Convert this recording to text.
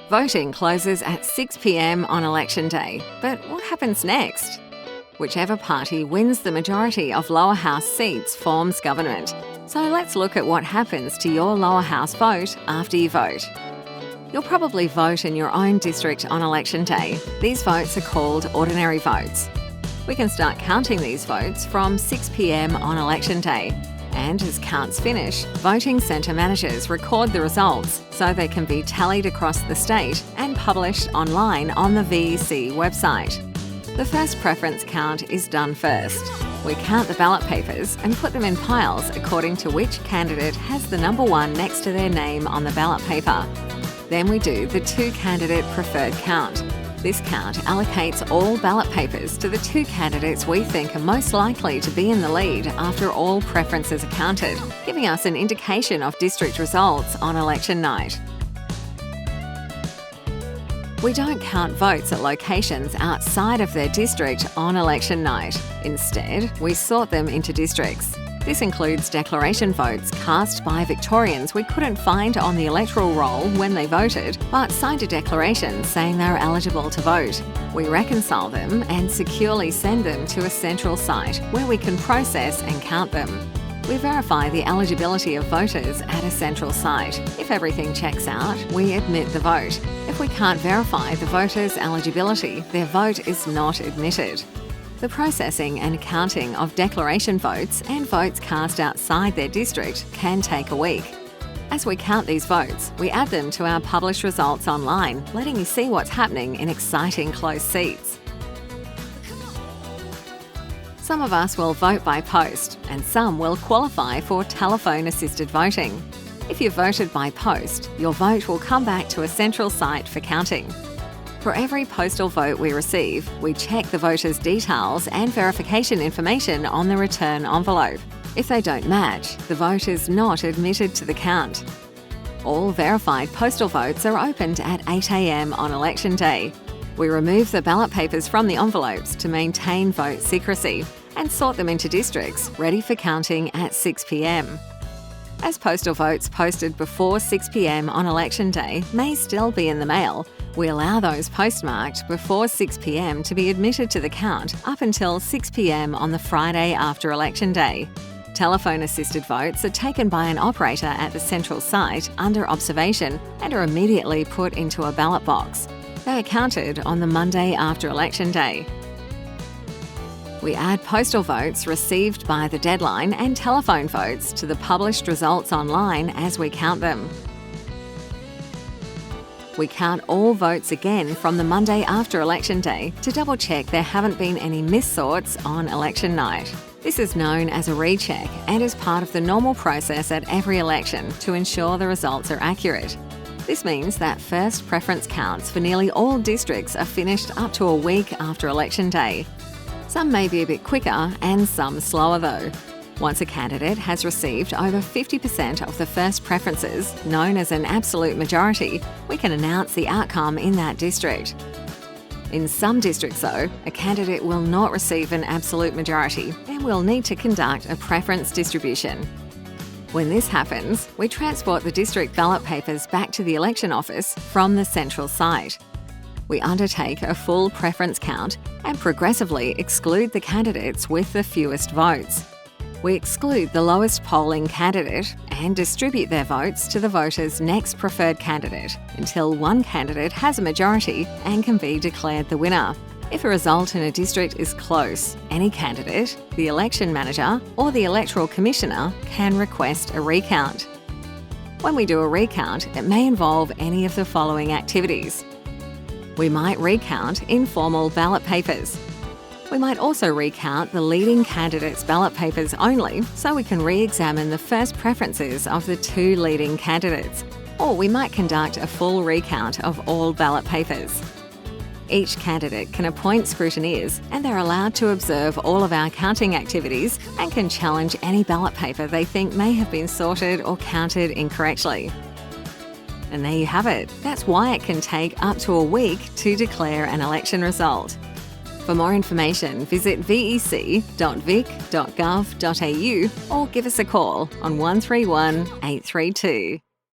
Voting closes at 6 p.m. on election day, but what happens next? Whichever party wins the majority of lower house seats forms government. So let's look at what happens to your lower house vote after you vote. You'll probably vote in your own district on election day. These votes are called ordinary votes. We can start counting these votes from 6 p.m. on election day. And as counts finish, voting centre managers record the results so they can be tallied across the state and published online on the VEC website. The first preference count is done first. We count the ballot papers and put them in piles according to which candidate has the number 1 next to their name on the ballot paper. Then we do the 2-candidate preferred count. This count allocates all ballot papers to the 2 candidates we think are most likely to be in the lead after all preferences are counted, giving us an indication of district results on election night. We don't count votes at locations outside of their district on election night. Instead, we sort them into districts. This includes declaration votes cast by Victorians we couldn't find on the electoral roll when they voted, but signed a declaration saying they were eligible to vote. We reconcile them and securely send them to a central site where we can process and count them. We verify the eligibility of voters at a central site. If everything checks out, we admit the vote. If we can't verify the voter's eligibility, their vote is not admitted. The processing and counting of declaration votes and votes cast outside their district can take a week. As we count these votes, we add them to our published results online, letting you see what's happening in exciting close seats. Some of us will vote by post, and some will qualify for telephone-assisted voting. If you voted by post, your vote will come back to a central site for counting. For every postal vote we receive, we check the voter's details and verification information on the return envelope. If they don't match, the vote is not admitted to the count. All verified postal votes are opened at 8 a.m. on election day. We remove the ballot papers from the envelopes to maintain vote secrecy and sort them into districts ready for counting at 6 p.m. As postal votes posted before 6 p.m. on election day may still be in the mail, we allow those postmarked before 6 p.m. to be admitted to the count up until 6 p.m. on the Friday after election day. Telephone-assisted votes are taken by an operator at the central site under observation and are immediately put into a ballot box. They are counted on the Monday after election day. We add postal votes received by the deadline and telephone votes to the published results online as we count them. We count all votes again from the Monday after election day to double-check there haven't been any mis-sorts on election night. This is known as a recheck and is part of the normal process at every election to ensure the results are accurate. This means that first preference counts for nearly all districts are finished up to a week after election day. Some may be a bit quicker and some slower though. Once a candidate has received over 50% of the first preferences, known as an absolute majority, we can announce the outcome in that district. In some districts though, a candidate will not receive an absolute majority and will need to conduct a preference distribution. When this happens, we transport the district ballot papers back to the election office from the central site. We undertake a full preference count and progressively exclude the candidates with the fewest votes. We exclude the lowest polling candidate and distribute their votes to the voter's next preferred candidate until one candidate has a majority and can be declared the winner. If a result in a district is close, any candidate, the election manager or the electoral commissioner can request a recount. When we do a recount, it may involve any of the following activities. We might recount informal ballot papers. We might also recount the leading candidate's ballot papers only so we can re-examine the first preferences of the 2 leading candidates. Or we might conduct a full recount of all ballot papers. Each candidate can appoint scrutineers and they're allowed to observe all of our counting activities and can challenge any ballot paper they think may have been sorted or counted incorrectly. And there you have it. That's why it can take up to a week to declare an election result. For more information, visit vec.vic.gov.au or give us a call on 131 832.